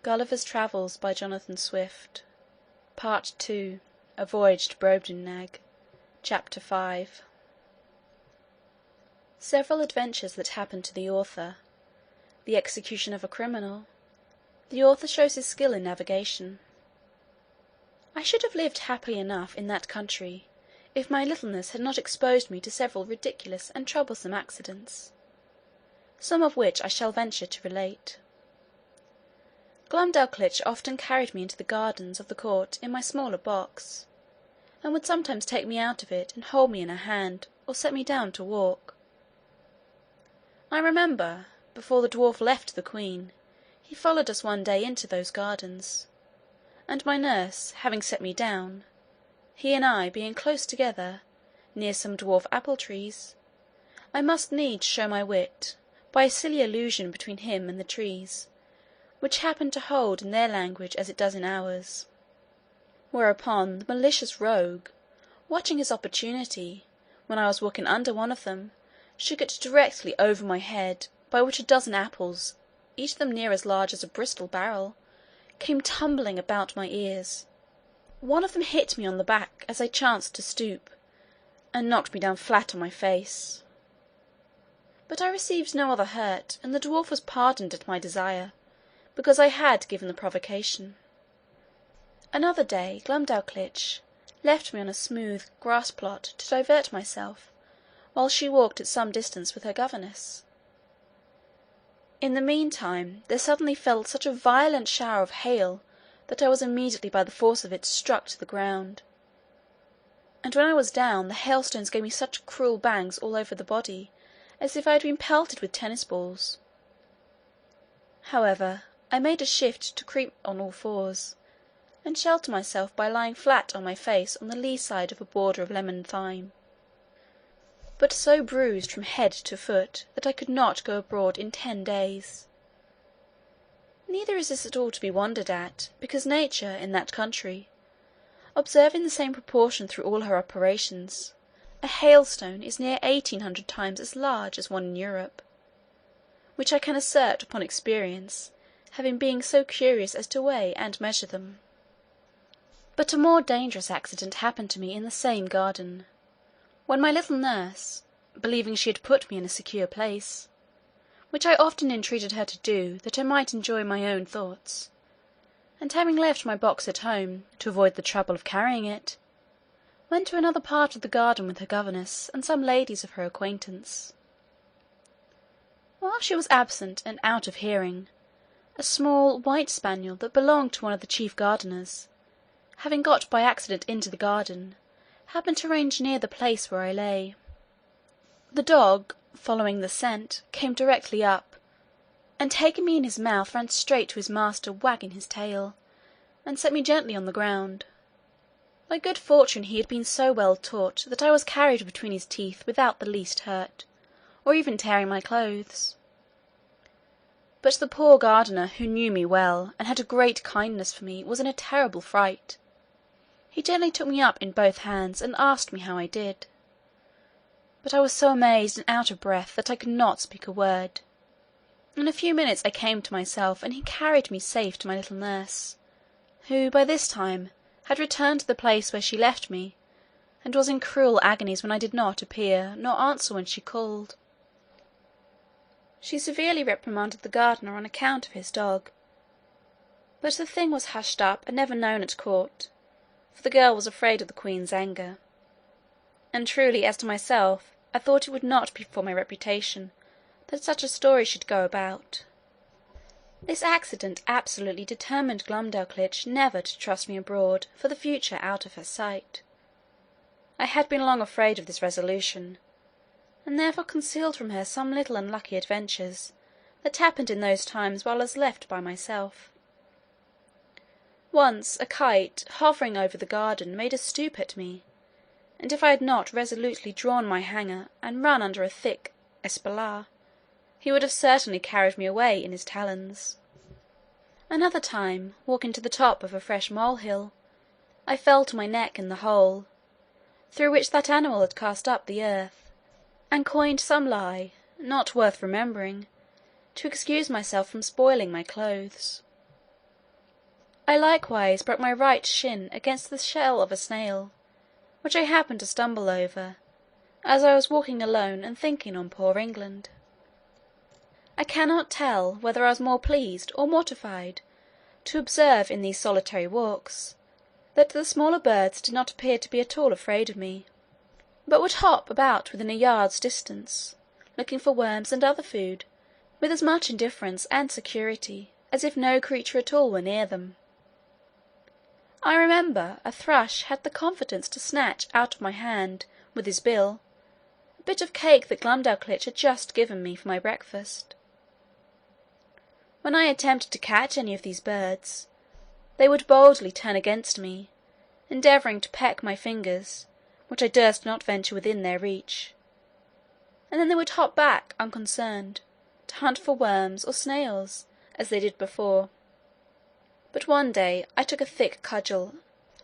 Gulliver's Travels by Jonathan Swift. Part II. A Voyage to Brobdingnag. Chapter 5. Several adventures that happened to the author. The execution of a criminal. The author shows his skill in navigation. I should have lived happily enough in that country, if my littleness had not exposed me to several ridiculous and troublesome accidents, some of which I shall venture to relate. Glumdalclitch often carried me into the gardens of the court in my smaller box, and would sometimes take me out of it and hold me in her hand, or set me down to walk. I remember, before the dwarf left the queen, he followed us one day into those gardens, and my nurse having set me down, he and I being close together, near some dwarf apple trees, I must needs show my wit by a silly allusion between him and the trees, which happened to hold in their language as it does in ours. Whereupon the malicious rogue, watching his opportunity, when I was walking under one of them, shook it directly over my head, by which a dozen apples, each of them near as large as a Bristol barrel, came tumbling about my ears. One of them hit me on the back as I chanced to stoop, and knocked me down flat on my face. But I received no other hurt, and the dwarf was pardoned at my desire, because I had given the provocation. Another day Glumdalclitch left me on a smooth grass plot to divert myself, while she walked at some distance with her governess. In the meantime there suddenly fell such a violent shower of hail that I was immediately by the force of it struck to the ground, and when I was down, the hailstones gave me such cruel bangs all over the body, as if I had been pelted with tennis balls. However, I made a shift to creep on all fours, and shelter myself by lying flat on my face on the lee side of a border of lemon thyme, but so bruised from head to foot that I could not go abroad in 10 days. Neither is this at all to be wondered at, because nature, in that country, observing the same proportion through all her operations, a hailstone is near 1800 times as large as one in Europe, which I can assert upon experience, having been so curious as to weigh and measure them. But a more dangerous accident happened to me in the same garden, when my little nurse, believing she had put me in a secure place, which I often entreated her to do that I might enjoy my own thoughts, and having left my box at home, to avoid the trouble of carrying it, went to another part of the garden with her governess and some ladies of her acquaintance. While she was absent and out of hearing, a small white spaniel that belonged to one of the chief gardeners, having got by accident into the garden, happened to range near the place where I lay. The dog, following the scent, came directly up, and taking me in his mouth ran straight to his master, wagging his tail, and set me gently on the ground. By good fortune he had been so well taught that I was carried between his teeth without the least hurt, or even tearing my clothes. But the poor gardener, who knew me well, and had a great kindness for me, was in a terrible fright. He gently took me up in both hands, and asked me how I did. But I was so amazed and out of breath that I could not speak a word. In a few minutes I came to myself, and he carried me safe to my little nurse, who by this time had returned to the place where she left me, and was in cruel agonies when I did not appear, nor answer when she called. She severely reprimanded the gardener on account of his dog, but the thing was hushed up and never known at court, for the girl was afraid of the queen's anger. And truly, as to myself, I thought it would not be for my reputation that such a story should go about. This accident absolutely determined Glumdalclitch never to trust me abroad for the future out of her sight. I had been long afraid of this resolution, and therefore concealed from her some little unlucky adventures that happened in those times while I was left by myself. Once a kite, hovering over the garden, made a stoop at me, and if I had not resolutely drawn my hanger and run under a thick espalier, he would have certainly carried me away in his talons. Another time, walking to the top of a fresh molehill, I fell to my neck in the hole, through which that animal had cast up the earth, and coined some lie, not worth remembering, to excuse myself from spoiling my clothes. I likewise broke my right shin against the shell of a snail, which I happened to stumble over, as I was walking alone and thinking on poor England. I cannot tell whether I was more pleased or mortified to observe in these solitary walks that the smaller birds did not appear to be at all afraid of me, but would hop about within a yard's distance, looking for worms and other food, with as much indifference and security as if no creature at all were near them. I remember a thrush had the confidence to snatch out of my hand, with his bill, a bit of cake that Glumdalclitch had just given me for my breakfast. When I attempted to catch any of these birds, they would boldly turn against me, endeavouring to peck my fingers, which I durst not venture within their reach, and then they would hop back unconcerned, to hunt for worms or snails, as they did before. But one day I took a thick cudgel,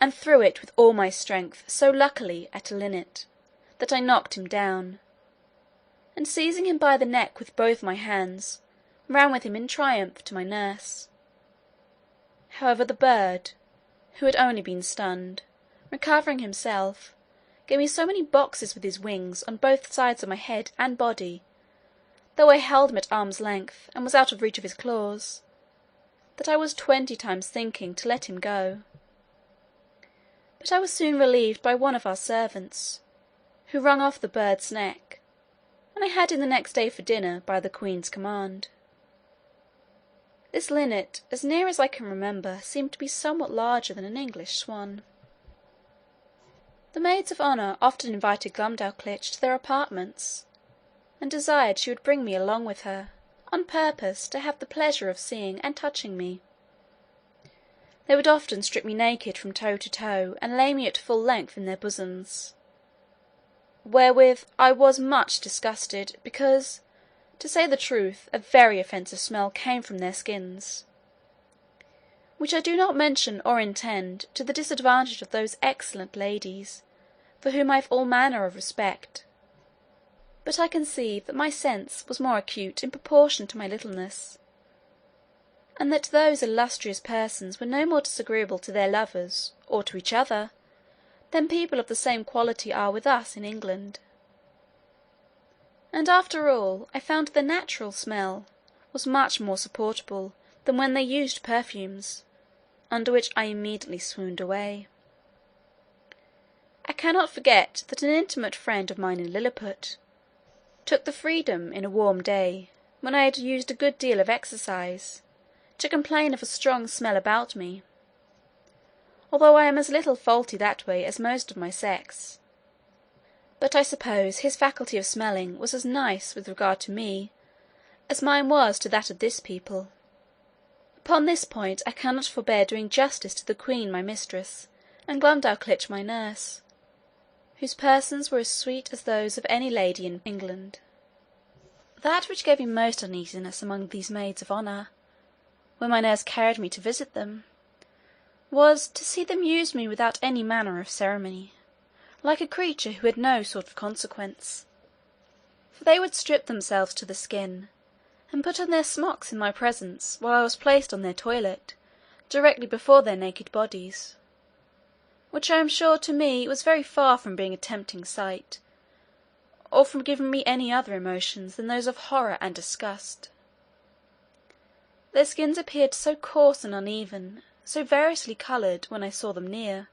and threw it with all my strength so luckily at a linnet, that I knocked him down, and seizing him by the neck with both my hands, ran with him in triumph to my nurse. However, the bird, who had only been stunned, recovering himself, gave me so many boxes with his wings on both sides of my head and body, though I held him at arm's length, and was out of reach of his claws, that I was 20 times thinking to let him go. But I was soon relieved by one of our servants, who wrung off the bird's neck, and I had him the next day for dinner, by the queen's command. This linnet, as near as I can remember, seemed to be somewhat larger than an English swan. The maids of honour often invited Glumdalclitch to their apartments, and desired she would bring me along with her, on purpose to have the pleasure of seeing and touching me. They would often strip me naked from toe to toe, and lay me at full length in their bosoms, wherewith I was much disgusted, because, to say the truth, a very offensive smell came from their skins, which I do not mention or intend to the disadvantage of those excellent ladies, for whom I have all manner of respect. But I conceive that my sense was more acute in proportion to my littleness, and that those illustrious persons were no more disagreeable to their lovers, or to each other, than people of the same quality are with us in England. And after all, I found the natural smell was much more supportable than when they used perfumes, under which I immediately swooned away. I cannot forget that an intimate friend of mine in Lilliput took the freedom, in a warm day, when I had used a good deal of exercise, to complain of a strong smell about me, although I am as little faulty that way as most of my sex. But I suppose his faculty of smelling was as nice with regard to me as mine was to that of this people. Upon this point I cannot forbear doing justice to the queen my mistress, and Glumdalclitch my nurse, whose persons were as sweet as those of any lady in England. That which gave me most uneasiness among these maids of honour, when my nurse carried me to visit them, was to see them use me without any manner of ceremony, like a creature who had no sort of consequence. For they would strip themselves to the skin, and put on their smocks in my presence, while I was placed on their toilet, directly before their naked bodies, which I am sure to me was very far from being a tempting sight, or from giving me any other emotions than those of horror and disgust. Their skins appeared so coarse and uneven, so variously coloured, when I saw them near,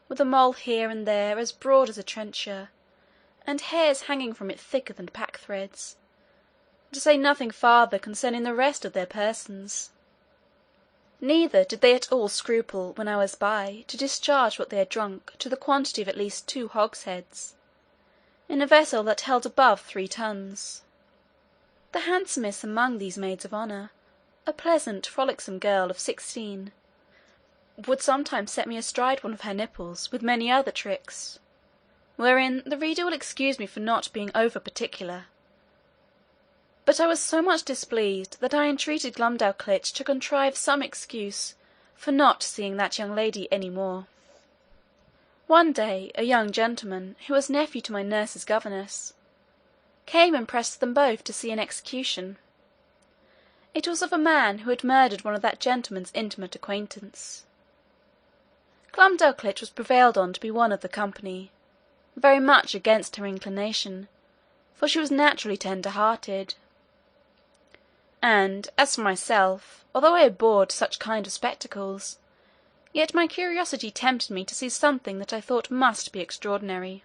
with a mole here and there as broad as a trencher, and hairs hanging from it thicker than pack-threads, to say nothing farther concerning the rest of their persons. Neither did they at all scruple, when I was by, to discharge what they had drunk to the quantity of at least 2 hogsheads, in a vessel that held above 3 tons. The handsomest among these maids of honour, a pleasant frolicsome girl of 16, would sometimes set me astride one of her nipples, with many other tricks, wherein the reader will excuse me for not being over particular. But I was so much displeased, that I entreated Glumdalclitch to contrive some excuse for not seeing that young lady any more. One day a young gentleman, who was nephew to my nurse's governess, came and pressed them both to see an execution. It was of a man who had murdered one of that gentleman's intimate acquaintance. Glumdalclitch was prevailed on to be one of the company, very much against her inclination, for she was naturally tender-hearted. And as for myself, although I abhorred such kind of spectacles, yet my curiosity tempted me to see something that I thought must be extraordinary.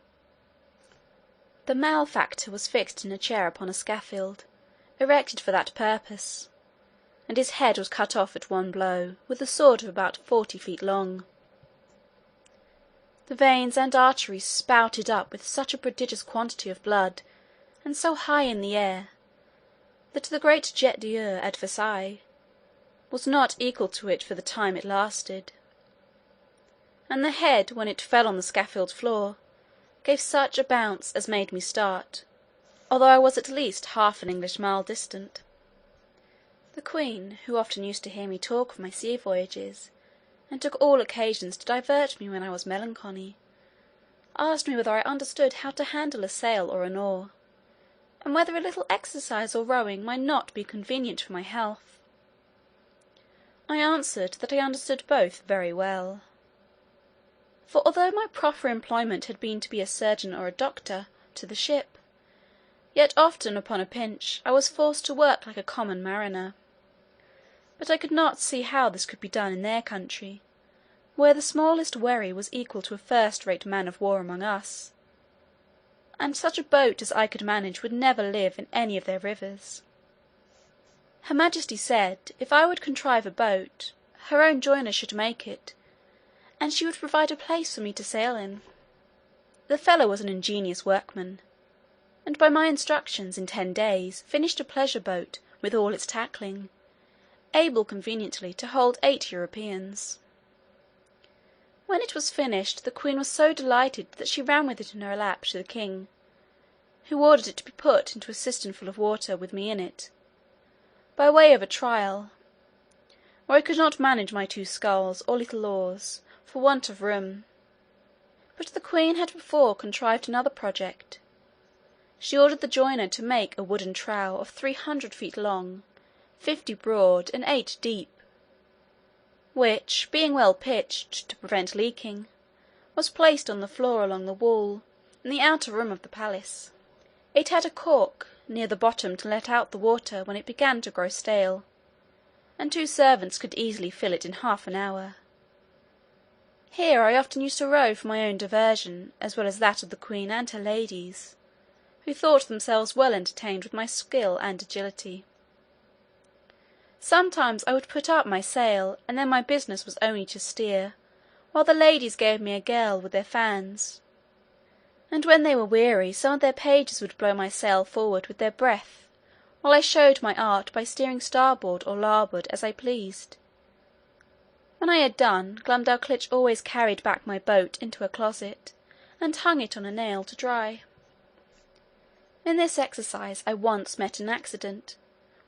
The malefactor was fixed in a chair upon a scaffold, erected for that purpose, and his head was cut off at one blow, with a sword of about 40 feet long. The veins and arteries spouted up with such a prodigious quantity of blood, and so high in the air, that the great jet d'eau at Versailles was not equal to it for the time it lasted. And the head, when it fell on the scaffold floor, gave such a bounce as made me start, although I was at least half an English mile distant. The Queen, who often used to hear me talk of my sea voyages, and took all occasions to divert me when I was melancholy, asked me whether I understood how to handle a sail or an oar, and whether a little exercise or rowing might not be convenient for my health. I answered that I understood both very well. For although my proper employment had been to be a surgeon or a doctor to the ship, yet often upon a pinch I was forced to work like a common mariner. But I could not see how this could be done in their country, where the smallest wherry was equal to a first-rate man-of-war among us, and such a boat as I could manage would never live in any of their rivers. Her Majesty said, if I would contrive a boat, her own joiner should make it, and she would provide a place for me to sail in. The fellow was an ingenious workman, and by my instructions, in 10 days, finished a pleasure boat with all its tackling, able conveniently to hold 8 Europeans. When it was finished, the Queen was so delighted that she ran with it in her lap to the king, who ordered it to be put into a cistern full of water with me in it, by way of a trial, where I could not manage my 2 sculls or little oars, for want of room. But the Queen had before contrived another project. She ordered the joiner to make a wooden trough of 300 feet long, 50 broad, and 8 deep, which, being well pitched, to prevent leaking, was placed on the floor along the wall, in the outer room of the palace. It had a cork near the bottom to let out the water when it began to grow stale, and 2 servants could easily fill it in half an hour. Here I often used to row for my own diversion, as well as that of the Queen and her ladies, who thought themselves well entertained with my skill and agility. Sometimes I would put up my sail, and then my business was only to steer, while the ladies gave me a gale with their fans; and when they were weary, some of their pages would blow my sail forward with their breath, while I showed my art by steering starboard or larboard as I pleased. When I had done, Glumdalclitch always carried back my boat into her closet, and hung it on a nail to dry. In this exercise I once met an accident,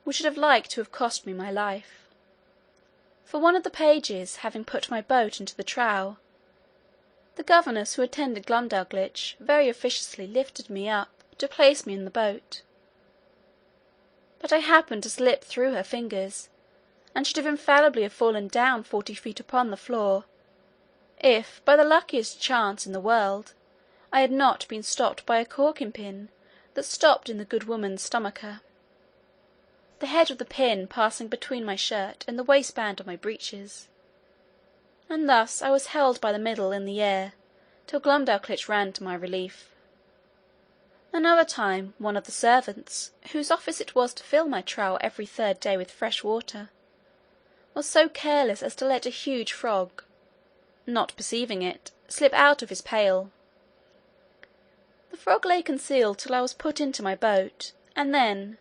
which should have liked to have cost me my life. For one of the pages having put my boat into the trough, the governess who attended Glumdalclitch very officiously lifted me up to place me in the boat, but I happened to slip through her fingers, and should have infallibly fallen down 40 feet upon the floor, if, by the luckiest chance in the world, I had not been stopped by a corking pin that stopped in the good woman's stomacher, the head of the pin passing between my shirt and the waistband of my breeches, and thus I was held by the middle in the air, till Glumdalclitch ran to my relief. Another time, one of the servants, whose office it was to fill my trough every 3rd day with fresh water, was so careless as to let a huge frog, not perceiving it, slip out of his pail. The frog lay concealed till I was put into my boat, and then,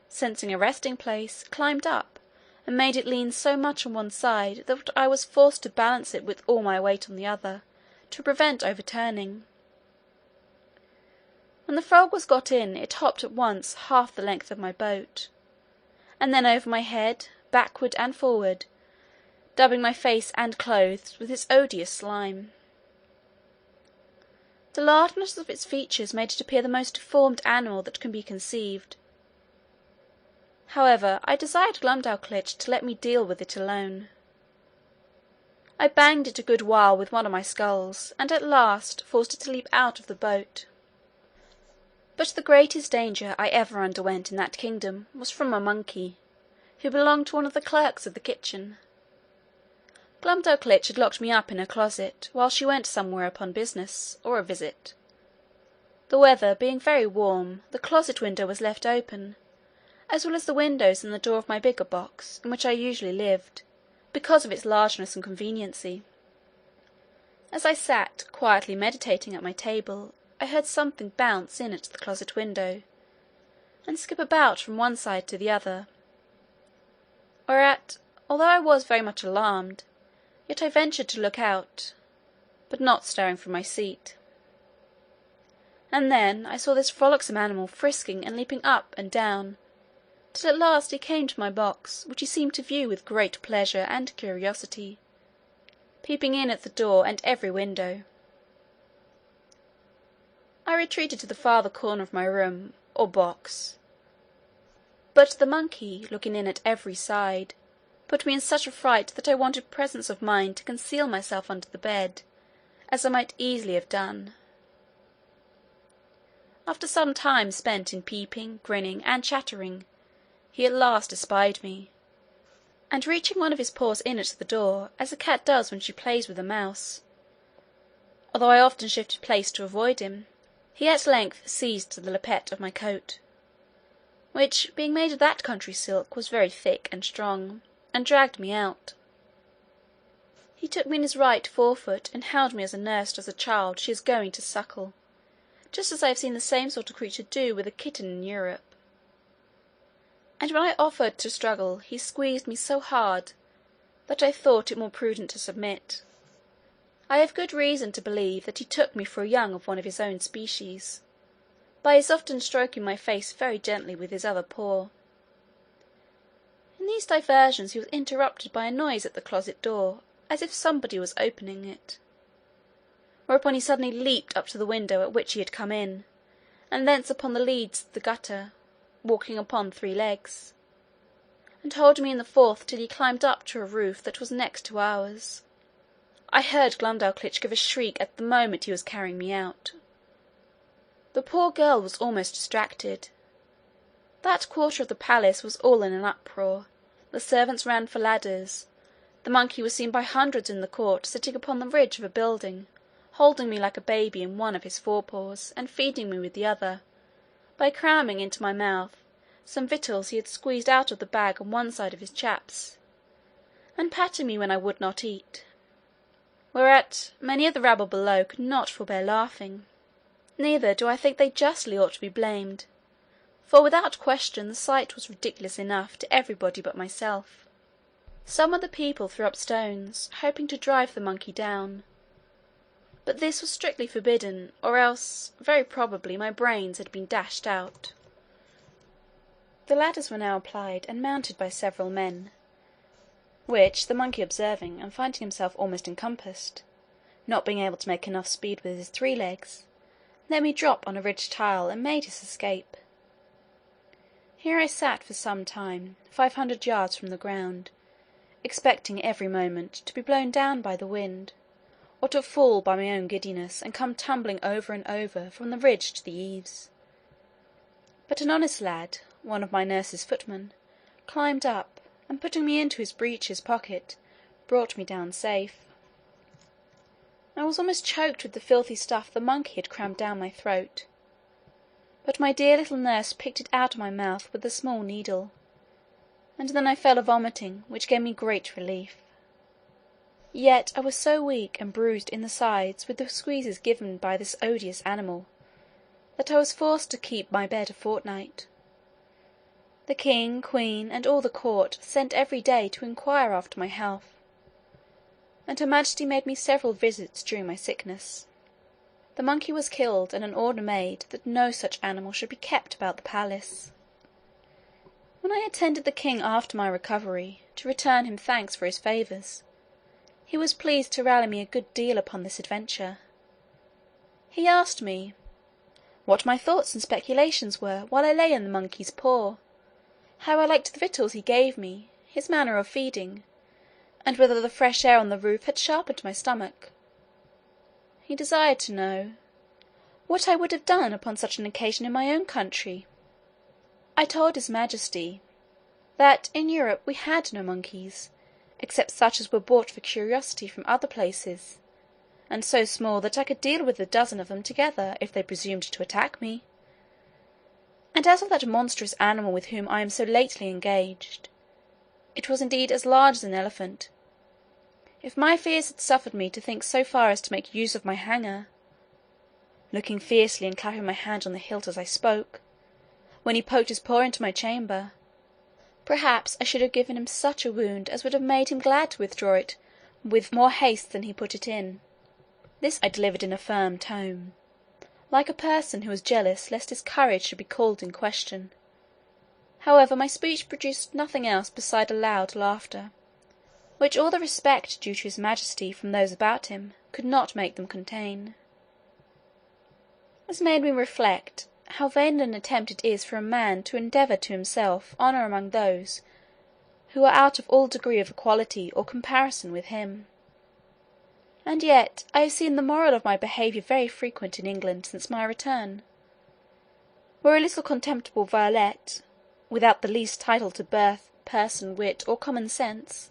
sensing a resting place, climbed up, and made it lean so much on one side that I was forced to balance it with all my weight on the other, to prevent overturning. When the frog was got in, it hopped at once half the length of my boat, and then over my head, backward and forward, dabbing my face and clothes with its odious slime. The largeness of its features made it appear the most deformed animal that can be conceived. However, I desired Glumdalclitch to let me deal with it alone. I banged it a good while with one of my sculls, and at last forced it to leap out of the boat. But the greatest danger I ever underwent in that kingdom was from a monkey, who belonged to one of the clerks of the kitchen. Glumdalclitch had locked me up in her closet, while she went somewhere upon business, or a visit. The weather being very warm, the closet window was left open, as well as the windows and the door of my bigger box, in which I usually lived, because of its largeness and conveniency. As I sat quietly meditating at my table, I heard something bounce in at the closet window, and skip about from one side to the other; whereat, although I was very much alarmed, yet I ventured to look out, but not stirring from my seat. And then I saw this frolicsome animal frisking and leaping up and down, till at last he came to my box, which he seemed to view with great pleasure and curiosity, peeping in at the door and every window. I retreated to the farther corner of my room, or box; but the monkey, looking in at every side, put me in such a fright that I wanted presence of mind to conceal myself under the bed, as I might easily have done. After some time spent in peeping, grinning, and chattering, he at last espied me, and reaching one of his paws in at the door, as a cat does when she plays with a mouse, although I often shifted place to avoid him, he at length seized the lappet of my coat, which, being made of that country silk, was very thick and strong, and dragged me out. He took me in his right forefoot, and held me as a nurse does a child she is going to suckle, just as I have seen the same sort of creature do with a kitten in Europe. And when I offered to struggle, he squeezed me so hard, that I thought it more prudent to submit. I have good reason to believe that he took me for a young of one of his own species, by his often stroking my face very gently with his other paw. In these diversions he was interrupted by a noise at the closet door, as if somebody was opening it; whereupon he suddenly leaped up to the window at which he had come in, and thence upon the leads of the gutter, walking upon 3 legs, and holding me in the fourth till he climbed up to a roof that was next to ours. I heard Glumdalclitch give a shriek at the moment he was carrying me out. The poor girl was almost distracted. That quarter of the palace was all in an uproar; the servants ran for ladders; the monkey was seen by hundreds in the court, sitting upon the ridge of a building, holding me like a baby in one of his forepaws, and feeding me with the other, by cramming into my mouth some victuals he had squeezed out of the bag on one side of his chaps, and patting me when I would not eat; whereat many of the rabble below could not forbear laughing. Neither do I think they justly ought to be blamed, for without question the sight was ridiculous enough to everybody but myself. Some of the people threw up stones, hoping to drive the monkey down; but this was strictly forbidden, or else very probably my brains had been dashed out. The ladders were now applied and mounted by several men, which the monkey observing, and finding himself almost encompassed, not being able to make enough speed with his 3 legs, let me drop on a ridge tile, and made his escape. Here I sat for some time, 500 yards from the ground, expecting every moment to be blown down by the wind, or to fall by my own giddiness, and come tumbling over and over from the ridge to the eaves. But an honest lad, one of my nurse's footmen, climbed up, and putting me into his breeches pocket, brought me down safe. I was almost choked with the filthy stuff the monkey had crammed down my throat, but my dear little nurse picked it out of my mouth with a small needle, and then I fell a vomiting, which gave me great relief. Yet I was so weak and bruised in the sides with the squeezes given by this odious animal, that I was forced to keep my bed a fortnight. The king, queen, and all the court sent every day to inquire after my health, and her majesty made me several visits during my sickness. The monkey was killed, and an order made that no such animal should be kept about the palace. When I attended the king after my recovery, to return him thanks for his favours, he was pleased to rally me a good deal upon this adventure. He asked me, "What my thoughts and speculations were while I lay in the monkey's paw? how I liked the victuals he gave me, his manner of feeding, and whether the fresh air on the roof had sharpened my stomach. He desired to know what I would have done upon such an occasion in my own country. I told his majesty that in Europe we had no monkeys, except such as were brought for curiosity from other places, and so small that I could deal with a dozen of them together if they presumed to attack me. And as of that monstrous animal with whom I am so lately engaged, it was indeed as large as an elephant. If my fears had suffered me to think so far as to make use of my hanger, looking fiercely and clapping my hand on the hilt as I spoke, when he poked his paw into my chamber, perhaps I should have given him such a wound as would have made him glad to withdraw it with more haste than he put it in. This I delivered in a firm tone, like a person who was jealous lest his courage should be called in question. However, my speech produced nothing else beside a loud laughter, which all the respect due to his majesty from those about him could not make them contain. This made me reflect how vain an attempt it is for a man to endeavour to himself honour among those who are out of all degree of equality or comparison with him. And yet I have seen the moral of my behaviour very frequent in England since my return, where a little contemptible varlet, without the least title to birth, person, wit, or common sense,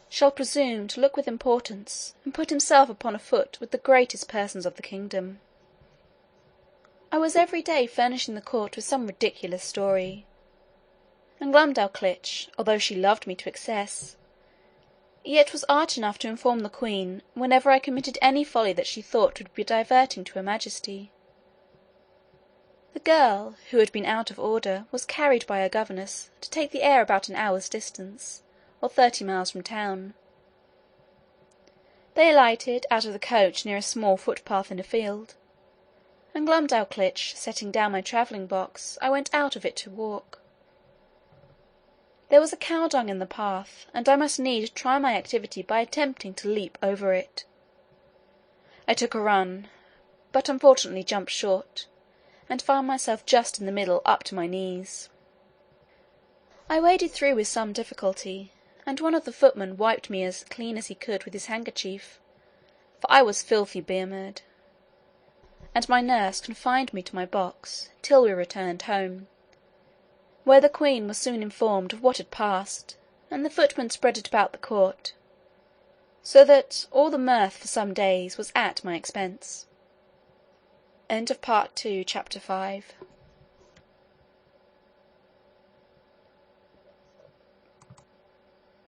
shall presume to look with importance, and put himself upon a foot with the greatest persons of the kingdom. I was every day furnishing the court with some ridiculous story, and Glumdalclitch, although she loved me to excess, yet was arch enough to inform the queen whenever I committed any folly that she thought would be diverting to her majesty. The girl, who had been out of order, was carried by her governess to take the air about an hour's distance, or 30 miles from town. They alighted out of the coach near a small footpath in a field, and Glumdalclitch setting down my travelling box, I went out of it to walk. There was a cow dung in the path, and I must needs try my activity by attempting to leap over it. I took a run, but unfortunately jumped short, and found myself just in the middle up to my knees. I waded through with some difficulty, and one of the footmen wiped me as clean as he could with his handkerchief, for I was filthy bemured, and my nurse confined me to my box till we returned home, where the queen was soon informed of what had passed, and the footmen spread it about the court, so that all the mirth for some days was at my expense. Chapter 5